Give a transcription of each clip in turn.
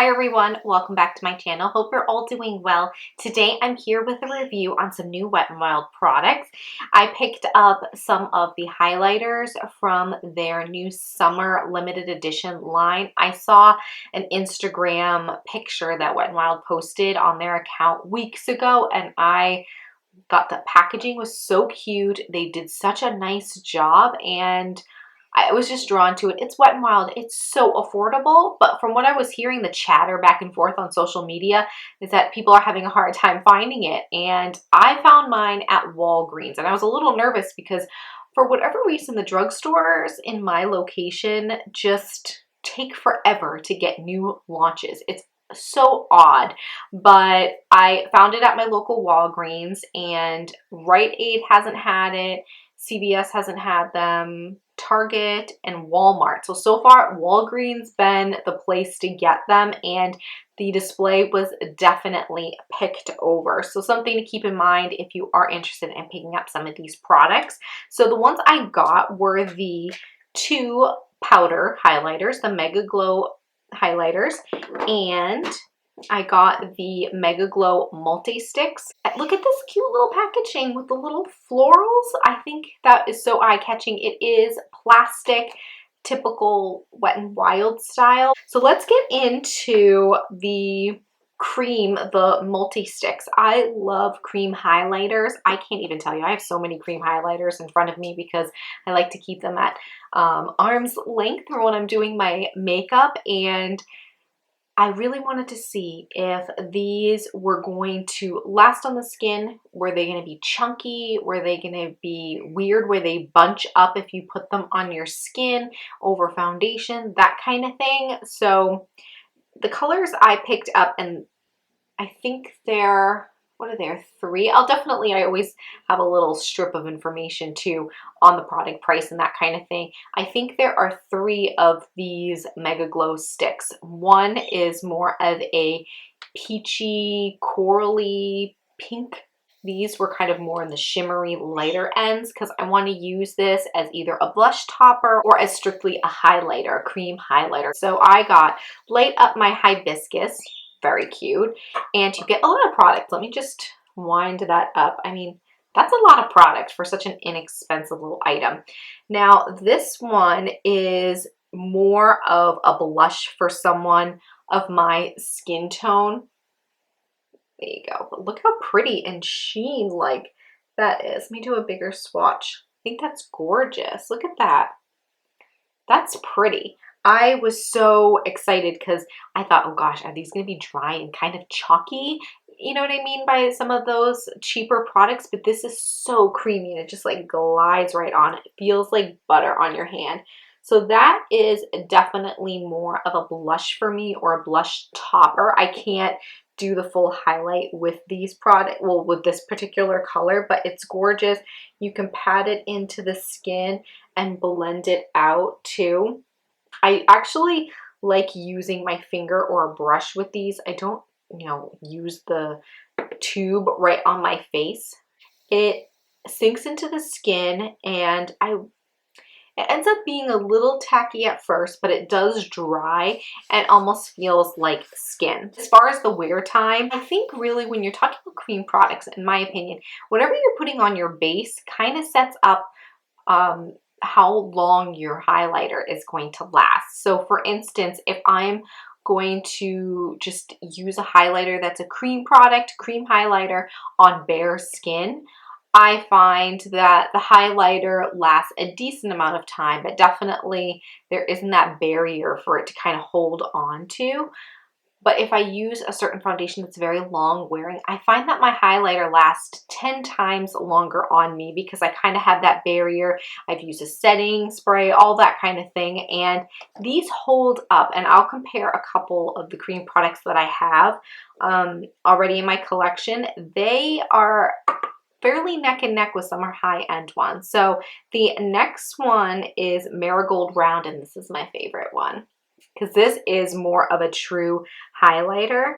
Hi everyone, welcome back to my channel. Hope you're all doing well. Today I'm here with a review on some new Wet n Wild products. I picked up some of the highlighters from their new summer limited edition line. I saw an Instagram picture that Wet n Wild posted on their account weeks ago, and I thought the packaging was so cute. They did such a nice job, and I was just drawn to it. It's Wet n Wild. It's so affordable, but from what I was hearing, the chatter back and forth on social media is that people are having a hard time finding it. And I found mine at Walgreens, and I was a little nervous because for whatever reason, the drugstores in my location just take forever to get new launches. It's so odd, but I found it at my local Walgreens, and Rite Aid hasn't had it. CVS hasn't had them, Target, and Walmart. So far, Walgreens been the place to get them, and the display was definitely picked over. So something to keep in mind if you are interested in picking up some of these products. So the ones I got were the two powder highlighters, the MegaGlo highlighters, and I got the MegaGlo multi-sticks. Look at this cute little packaging with the little florals. I think that is so eye-catching. It is plastic, typical Wet n Wild style. So let's get into the cream, the multi-sticks. I love cream highlighters. I can't even tell you. I have so many cream highlighters in front of me because I like to keep them at arm's length for when I'm doing my makeup, and I really wanted to see if these were going to last on the skin. Were they going to be chunky? Were they going to be weird where they bunch up if you put them on your skin over foundation, that kind of thing? So the colors I picked up, and I think they're, what are there, three? I always have a little strip of information too on the product price and that kind of thing. I think there are three of these MegaGlo sticks. One is more of a peachy, corally pink. These were kind of more in the shimmery, lighter ends because I want to use this as either a blush topper or as strictly a highlighter, a cream highlighter. So I got Light Up My Hibiscus. Very cute. And you get a lot of product. Let me just wind that up. I mean, that's a lot of product for such an inexpensive little item. Now, this one is more of a blush for someone of my skin tone. There you go. But look how pretty and sheen like that is. Let me do a bigger swatch. I think that's gorgeous. Look at that. That's pretty. I was so excited because I thought, oh gosh, are these going to be dry and kind of chalky? You know what I mean by some of those cheaper products? But this is so creamy and it just like glides right on. It feels like butter on your hand. So that is definitely more of a blush for me, or a blush topper. I can't do the full highlight with these products, well, with this particular color, but it's gorgeous. You can pat it into the skin and blend it out too. I actually like using my finger or a brush with these. I don't, use the tube right on my face. It sinks into the skin, and it ends up being a little tacky at first, but it does dry and almost feels like skin. As far as the wear time, I think really when you're talking about cream products, in my opinion, whatever you're putting on your base kind of sets up how long your highlighter is going to last. So for instance, if I'm going to just use a highlighter that's a cream product, cream highlighter on bare skin, I find that the highlighter lasts a decent amount of time, but definitely there isn't that barrier for it to kind of hold on to. But if I use a certain foundation that's very long wearing, I find that my highlighter lasts 10 times longer on me because I kind of have that barrier. I've used a setting spray, all that kind of thing, and these hold up. And I'll compare a couple of the cream products that I have already in my collection. They are fairly neck and neck with some are high-end ones. So the next one is Marigold Round, and this is my favorite one because this is more of a true highlighter.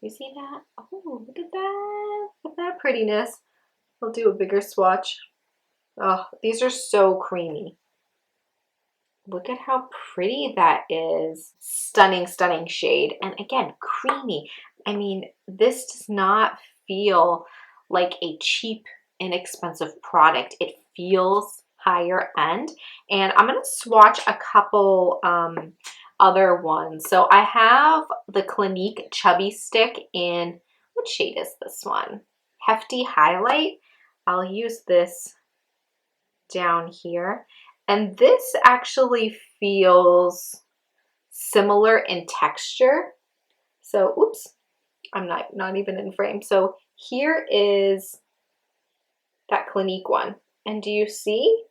You see that? Oh, look at that. Look at that prettiness. I'll do a bigger swatch. Oh, these are so creamy. Look at how pretty that is. Stunning, stunning shade. And again, creamy. I mean, this does not feel like a cheap, inexpensive product. It feels higher end. And I'm going to swatch a couple other ones. So I have the Clinique Chubby Stick in, what shade is this one? Hefty Highlight. I'll use this down here. And this actually feels similar in texture. So, oops, I'm not even in frame. So here is that Clinique one. And do you see?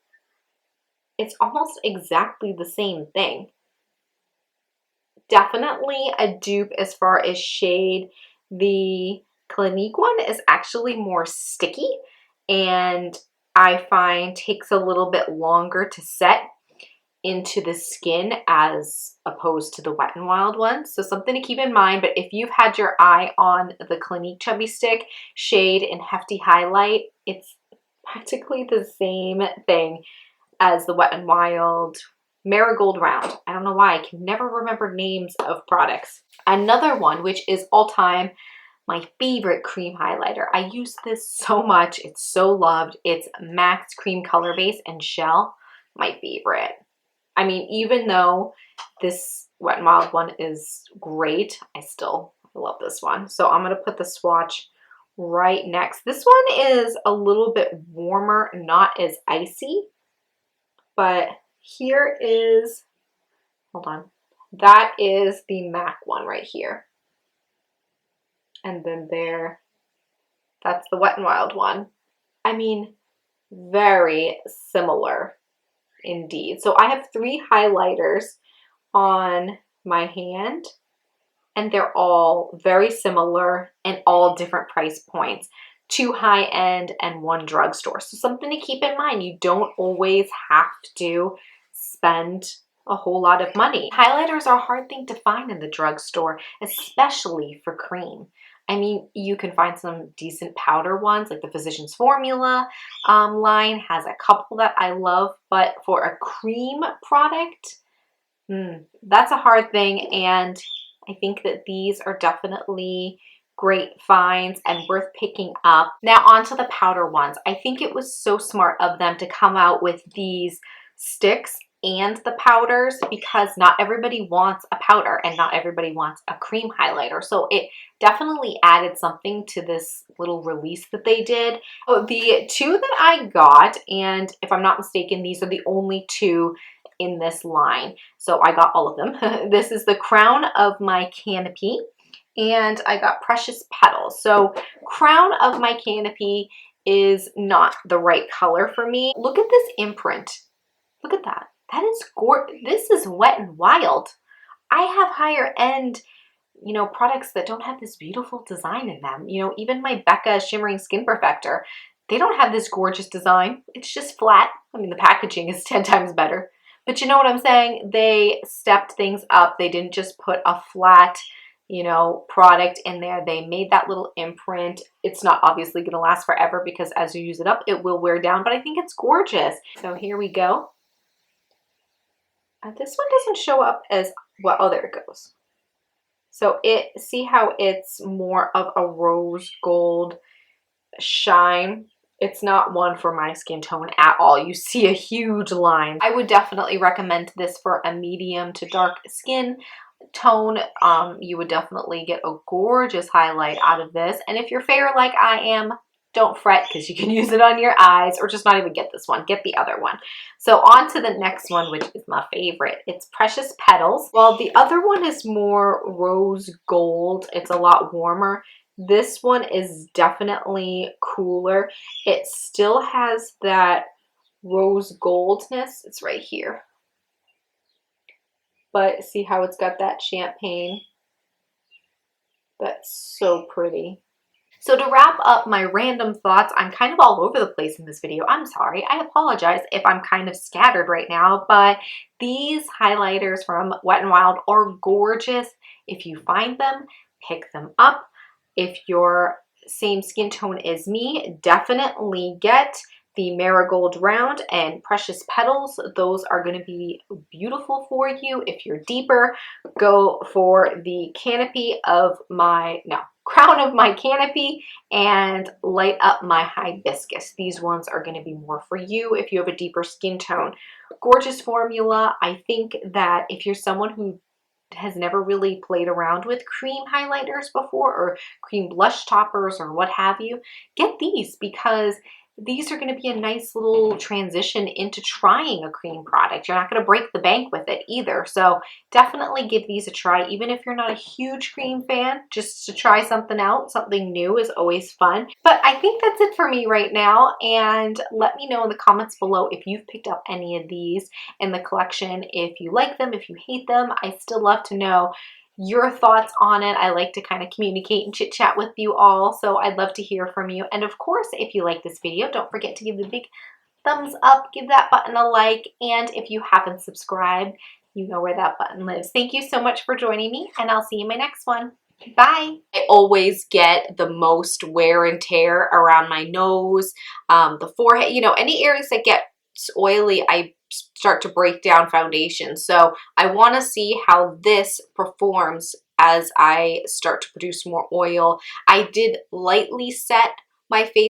It's almost exactly the same thing. Definitely a dupe as far as shade. The Clinique one is actually more sticky and I find takes a little bit longer to set into the skin as opposed to the Wet n Wild one. So something to keep in mind, but if you've had your eye on the Clinique Chubby Stick shade in Hefty Highlight, it's practically the same thing as the Wet n Wild Marigold Round. I don't know why, I can never remember names of products. Another one, which is all-time my favorite cream highlighter. I use this so much. It's so loved. It's Max Cream Color Base and Shell. My favorite. I mean, even though this Wet n Wild one is great, I still love this one. So I'm going to put the swatch right next. This one is a little bit warmer, not as icy, but here is, hold on, that is the MAC one right here. And then there, that's the Wet n Wild one. I mean, very similar indeed. So I have 3 highlighters on my hand and they're all very similar and all different price points. 2 high end and 1 drugstore. So something to keep in mind, you don't always have to spend a whole lot of money. Highlighters are a hard thing to find in the drugstore, especially for cream. I mean, you can find some decent powder ones, like the Physicians Formula line has a couple that I love, but for a cream product, that's a hard thing, and I think that these are definitely great finds and worth picking up. Now onto the powder ones. I think it was so smart of them to come out with these sticks and the powders because not everybody wants a powder and not everybody wants a cream highlighter. So it definitely added something to this little release that they did. Oh, the 2 that I got, and if I'm not mistaken, these are the only 2 in this line. So I got all of them. This is the Crown of My Canopy and I got Precious Petals. So Crown of My Canopy is not the right color for me. Look at this imprint. Look at that. That is gorgeous. This is Wet n Wild. I have higher end, you know, products that don't have this beautiful design in them. You know, even my Becca Shimmering Skin Perfector, they don't have this gorgeous design. It's just flat. I mean, the packaging is 10 times better. But you know what I'm saying? They stepped things up. They didn't just put a flat, you know, product in there. They made that little imprint. It's not obviously going to last forever because as you use it up, it will wear down, but I think it's gorgeous. So here we go. This one doesn't show up as well. Oh, there it goes. So see how it's more of a rose gold shine. It's not one for my skin tone at all. You see a huge line. I would definitely recommend this for a medium to dark skin tone. You would definitely get a gorgeous highlight out of this. And if you're fair like I am, don't fret because you can use it on your eyes or just not even get this one. Get the other one. So on to the next one, which is my favorite. It's Precious Petals. While the other one is more rose gold, it's a lot warmer. This one is definitely cooler. It still has that rose goldness. It's right here. But see how it's got that champagne? That's so pretty. So to wrap up my random thoughts, I'm kind of all over the place in this video. I'm sorry. I apologize if I'm kind of scattered right now, but these highlighters from Wet n Wild are gorgeous. If you find them, pick them up. If you're same skin tone as me, definitely get the Marigold Round and Precious Petals. Those are going to be beautiful for you. If you're deeper, go for the Crown of My Canopy and Light Up My Hibiscus. These ones are going to be more for you if you have a deeper skin tone. Gorgeous formula. I think that if you're someone who has never really played around with cream highlighters before, or cream blush toppers or what have you, get these, because these are going to be a nice little transition into trying a cream product. You're not going to break the bank with it either. So definitely give these a try, even if you're not a huge cream fan. Just to try something out, something new is always fun. But I think that's it for me right now. And let me know in the comments below if you've picked up any of these in the collection, if you like them, if you hate them. I still love to know your thoughts on it. I like to kind of communicate and chit chat with you all, so I'd love to hear from you. And of course, if you like this video, don't forget to give the big thumbs up, give that button a like, and if you haven't subscribed, you know where that button lives. Thank you so much for joining me, and I'll see you in my next one. Bye. I always get the most wear and tear around my nose, the forehead, any areas that get oily, I start to break down foundation. So I want to see how this performs as I start to produce more oil. I did lightly set my face